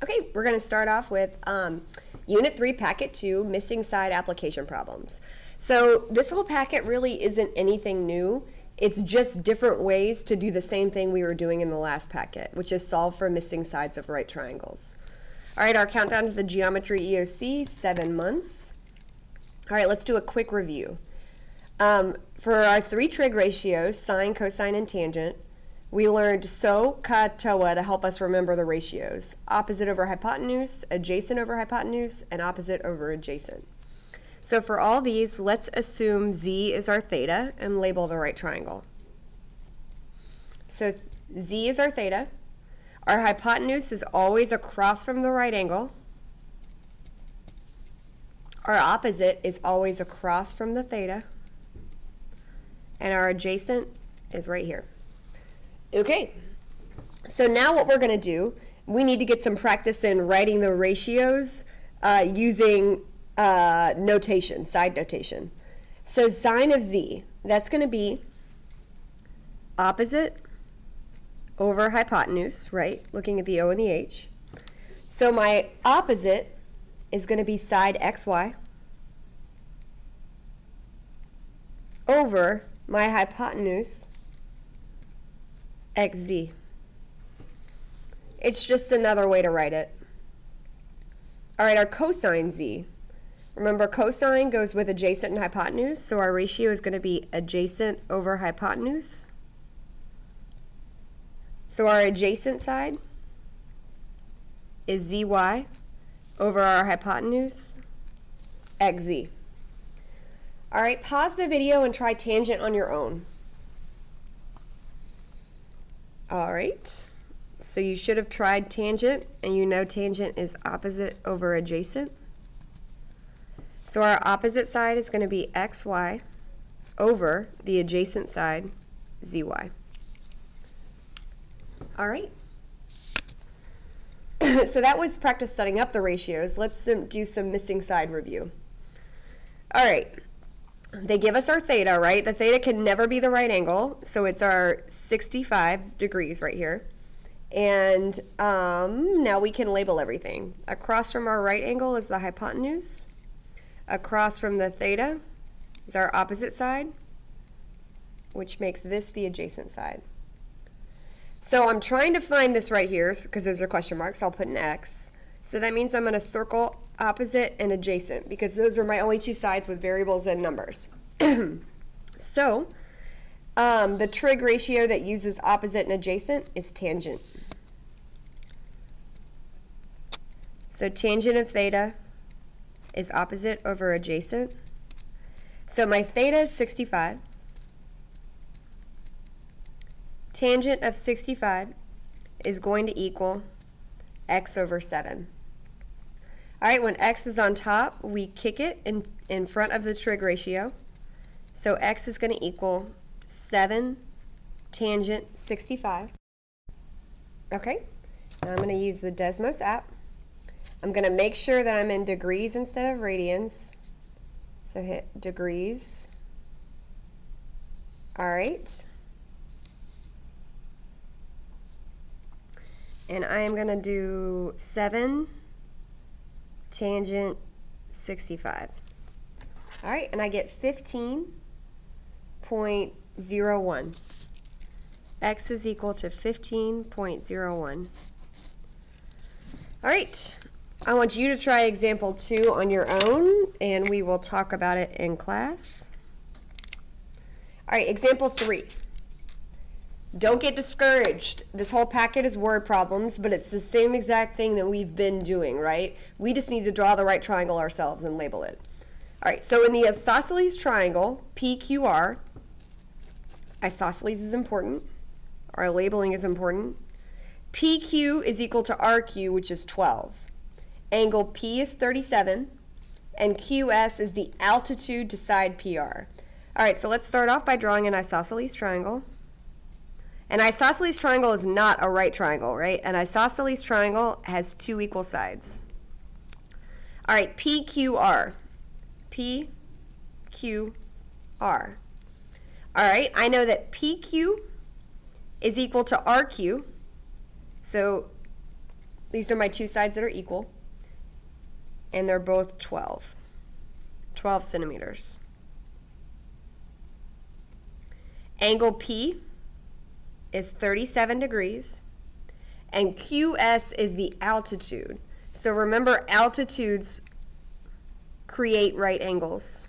Okay, we're going to start off with Unit 3, Packet 2, Missing Side Application Problems. So this whole packet really isn't anything new. It's just different ways to do the same thing we were doing in the last packet, which is solve for missing sides of right triangles. All right, our countdown to the geometry EOC, 7 months. All right, let's do a quick review. For our 3 trig ratios, sine, cosine, and tangent, we learned SO, CA, TOA to help us remember the ratios. Opposite over hypotenuse, adjacent over hypotenuse, and opposite over adjacent. So for all these, let's assume Z is our theta and label the right triangle. So Z is our theta. Our hypotenuse is always across from the right angle. Our opposite is always across from the theta. And our adjacent is right here. Okay, so now what we're going to do, we need to get some practice in writing the ratios using notation, side notation. So sine of Z, that's going to be opposite over hypotenuse, right? Looking at the O and the H. So my opposite is going to be side XY over my hypotenuse XZ. It's just another way to write it. All right, our cosine Z. Remember, cosine goes with adjacent and hypotenuse, so our ratio is going to be adjacent over hypotenuse. So our adjacent side is ZY over our hypotenuse XZ. All right, pause the video and try tangent on your own. All right, so you should have tried tangent, and you know tangent is opposite over adjacent. So our opposite side is going to be XY over the adjacent side, ZY. All right. So that was practice setting up the ratios. Let's do some missing side review. All right. They give us our theta, right? The theta can never be the right angle, so it's our 65 degrees right here. And now we can label everything. Across from our right angle is the hypotenuse. Across from the theta is our opposite side, which makes this the adjacent side. So I'm trying to find this right here, because there's a question mark, so I'll put an X. So that means I'm going to circle opposite and adjacent, because those are my only 2 sides with variables and numbers. So the trig ratio that uses opposite and adjacent is tangent. So tangent of theta is opposite over adjacent. So my theta is 65. Tangent of 65 is going to equal x over 7. All right, when x is on top, we kick it in front of the trig ratio. So x is going to equal 7 tangent 65. Okay, now I'm going to use the Desmos app. I'm going to make sure that I'm in degrees instead of radians. So hit degrees. All right. And I am going to do 7 tangent 65. All right, and I get 15.01. X is equal to 15.01. All right, I want you to try example 2 on your own, and we will talk about it in class. All right, example 3. Don't get discouraged. This whole packet is word problems, but it's the same exact thing that we've been doing, right? We just need to draw the right triangle ourselves and label it. All right, so in the isosceles triangle, PQR, isosceles is important. Our labeling is important. PQ is equal to RQ, which is 12. Angle P is 37, and QS is the altitude to side PR. All right, so let's start off by drawing an isosceles triangle. An isosceles triangle is not a right triangle, right? An isosceles triangle has 2 equal sides. All right, PQR. PQR. All right, I know that PQ is equal to RQ. So These are my two sides that are equal, and they're both 12 centimeters. Angle P is 37 degrees, and QS is the altitude. So remember, altitudes create right angles.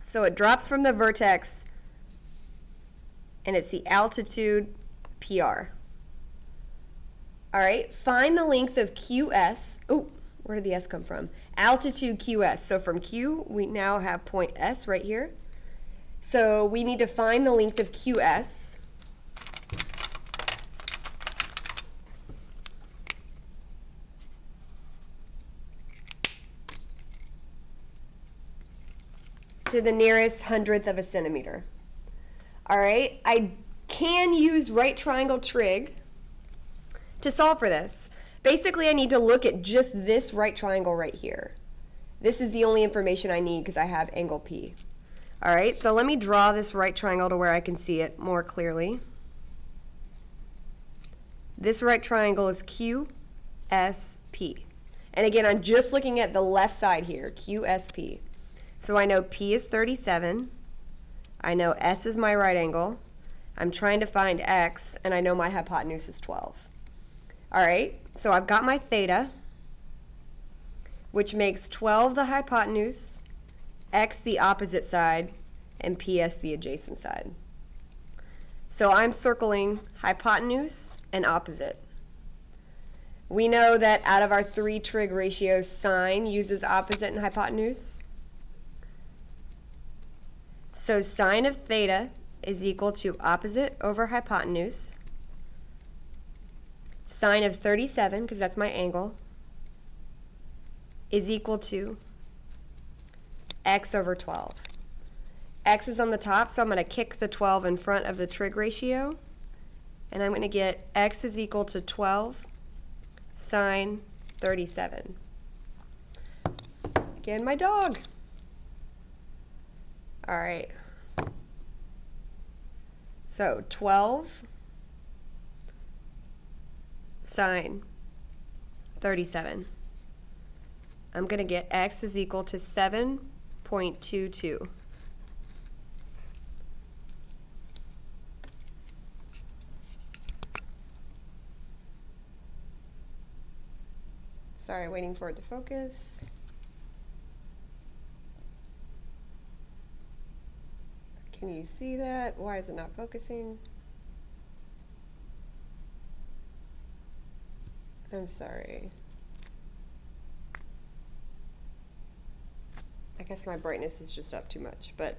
So it drops from the vertex, and it's the altitude PR. All right, find the length of QS. Oh, where did the S come from? Altitude QS. So from Q, we now have point S right here. So we need to find the length of QS. To the nearest hundredth of a centimeter. All right, I can use right triangle trig to solve for this. Basically, I need to look at just this right triangle right here. This is the only information I need because I have angle P. All right, so let me draw this right triangle to where I can see it more clearly. This right triangle is QSP. And again, I'm just looking at the left side here, QSP. So I know P is 37. I know S is my right angle. I'm trying to find X, and I know my hypotenuse is 12. All right, so I've got my theta, which makes 12 the hypotenuse, X the opposite side, and PS the adjacent side. So I'm circling hypotenuse and opposite. We know that out of our three trig ratios, sine uses opposite and hypotenuse. So sine of theta is equal to opposite over hypotenuse. Sine of 37, because that's my angle, is equal to X over 12. X is on the top, so I'm going to kick the 12 in front of the trig ratio, and I'm going to get X is equal to 12 sine 37. Again, my dog. All right. So 12 sine 37. I'm going to get X is equal to 7.22. Sorry, waiting for it to focus. Can you see that? Why is it not focusing? I'm sorry. I guess my brightness is just up too much, but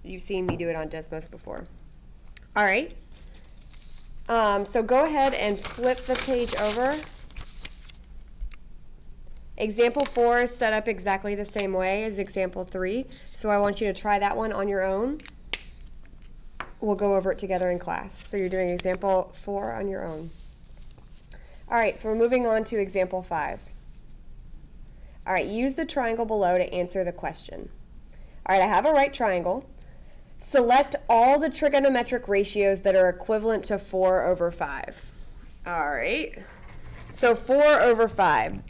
you've seen me do it on Desmos before. All right. So go ahead and flip the page over. Example 4 is set up exactly the same way as example 3, so I want you to try that one on your own. We'll go over it together in class. So you're doing example 4 on your own. All right, so we're moving on to example 5. All right, use the triangle below to answer the question. All right, I have a right triangle. Select all the trigonometric ratios that are equivalent to 4 over 5. All right, so 4 over 5.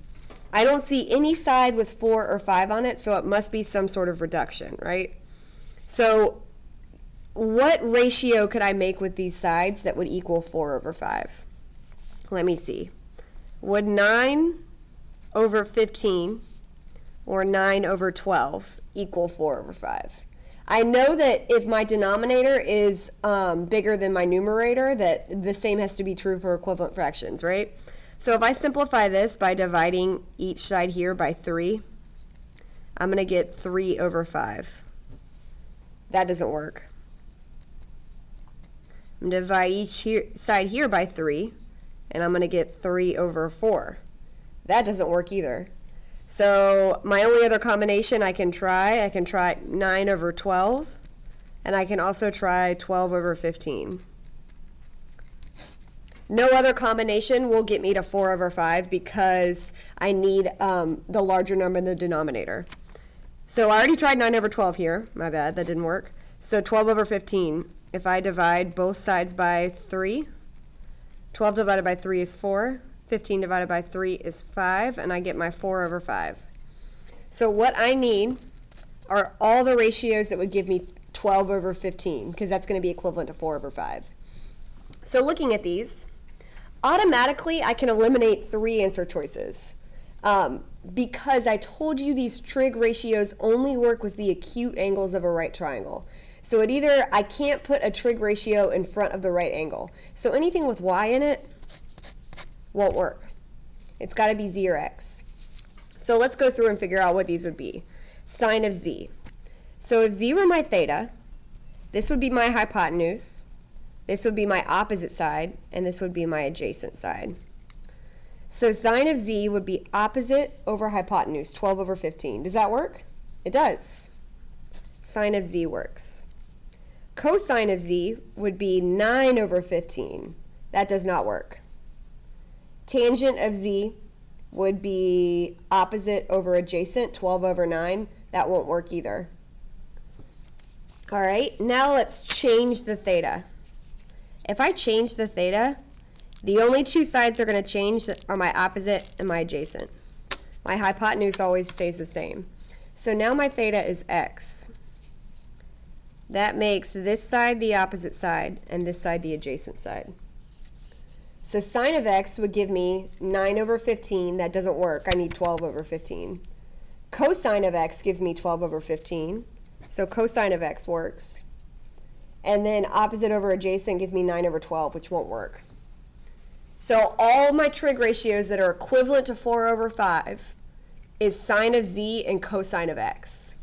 I don't see any side with 4 or 5 on it, so it must be some sort of reduction, right? So what ratio could I make with these sides that would equal 4 over 5? Let me see. Would 9 over 15 or 9 over 12 equal 4 over 5? I know that if my denominator is bigger than my numerator, that the same has to be true for equivalent fractions, right? So if I simplify this by dividing each side here by 3, I'm going to get 3 over 5. That doesn't work. I'm going to divide each side here by 3, and I'm going to get 3 over 4. That doesn't work either. So my only other combination I can try 9 over 12, and I can also try 12 over 15. No other combination will get me to 4 over 5 because I need the larger number in the denominator. So I already tried 9 over 12 here. My bad, that didn't work. So 12 over 15. If I divide both sides by 3, 12 divided by 3 is 4. 15 divided by 3 is 5, and I get my 4 over 5. So what I need are all the ratios that would give me 12 over 15, because that's going to be equivalent to 4 over 5. So looking at these, automatically I can eliminate 3 answer choices. Because I told you these trig ratios only work with the acute angles of a right triangle. So I can't put a trig ratio in front of the right angle. So anything with y in it won't work. It's got to be z or x. So let's go through and figure out what these would be. Sine of z. So if z were my theta, this would be my hypotenuse, this would be my opposite side, and this would be my adjacent side. So sine of z would be opposite over hypotenuse, 12 over 15. Does that work? It does. Sine of z works. Cosine of z would be 9 over 15. That does not work. Tangent of z would be opposite over adjacent, 12 over 9. That won't work either. All right, now let's change the theta. If I change the theta, the only 2 sides are going to change are my opposite and my adjacent. My hypotenuse always stays the same. So now my theta is x. That makes this side the opposite side and this side the adjacent side. So sine of x would give me 9 over 15. That doesn't work. I need 12 over 15. Cosine of x gives me 12 over 15. So cosine of x works. And then opposite over adjacent gives me 9 over 12, which won't work. So all my trig ratios that are equivalent to 4 over 5 is sine of z and cosine of x.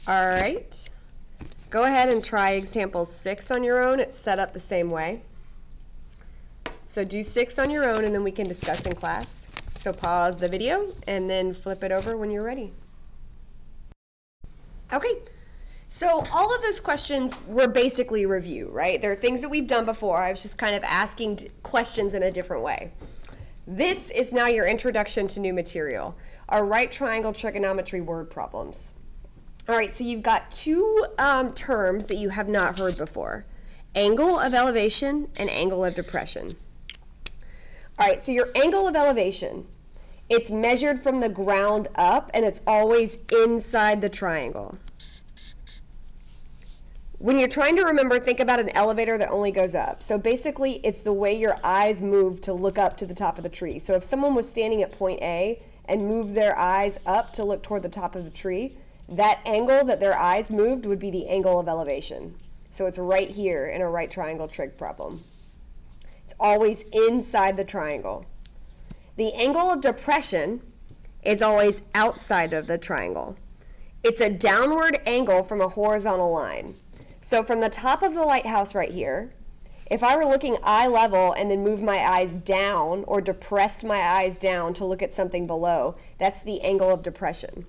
All right. Go ahead and try example 6 on your own. It's set up the same way. So do 6 on your own, and then we can discuss in class. So pause the video and then flip it over when you're ready. Okay. So all of those questions were basically review, right? They're things that we've done before. I was just kind of asking questions in a different way. This is now your introduction to new material, our right triangle trigonometry word problems. All right, so you've got 2 terms that you have not heard before, angle of elevation and angle of depression. All right, so your angle of elevation, it's measured from the ground up, and it's always inside the triangle. When you're trying to remember, think about an elevator that only goes up. So basically, it's the way your eyes move to look up to the top of the tree. So if someone was standing at point A and moved their eyes up to look toward the top of the tree, that angle that their eyes moved would be the angle of elevation. So it's right here in a right triangle trig problem. It's always inside the triangle. The angle of depression is always outside of the triangle. It's a downward angle from a horizontal line. So from the top of the lighthouse right here, if I were looking eye level and then moved my eyes down or depressed my eyes down to look at something below, that's the angle of depression.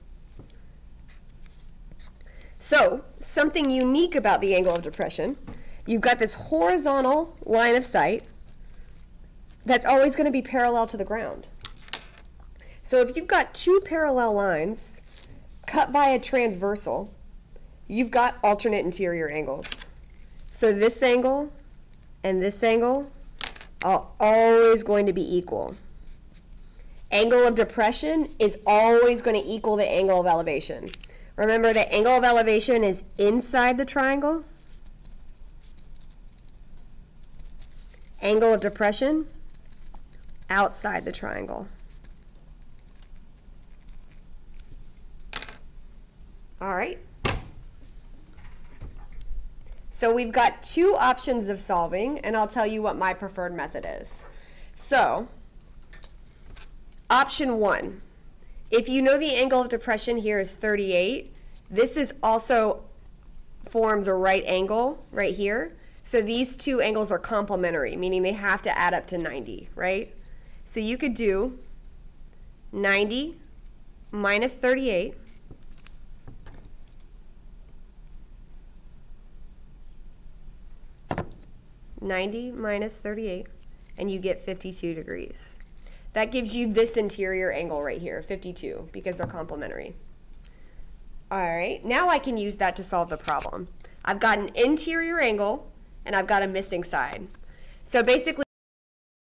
So something unique about the angle of depression, you've got this horizontal line of sight that's always going to be parallel to the ground. So if you've got 2 parallel lines cut by a transversal, you've got alternate interior angles. So this angle and this angle are always going to be equal. Angle of depression is always going to equal the angle of elevation. Remember, the angle of elevation is inside the triangle. Angle of depression, outside the triangle. All right. So we've got 2 options of solving, and I'll tell you what my preferred method is. So, option 1. If you know the angle of depression here is 38, this is also forms a right angle right here. So these 2 angles are complementary, meaning they have to add up to 90, right? So you could do 90 minus 38 90 minus 38, and you get 52 degrees. That gives you this interior angle right here, 52, because they're complementary. All right, now I can use that to solve the problem. I've got an interior angle, and I've got a missing side. So basically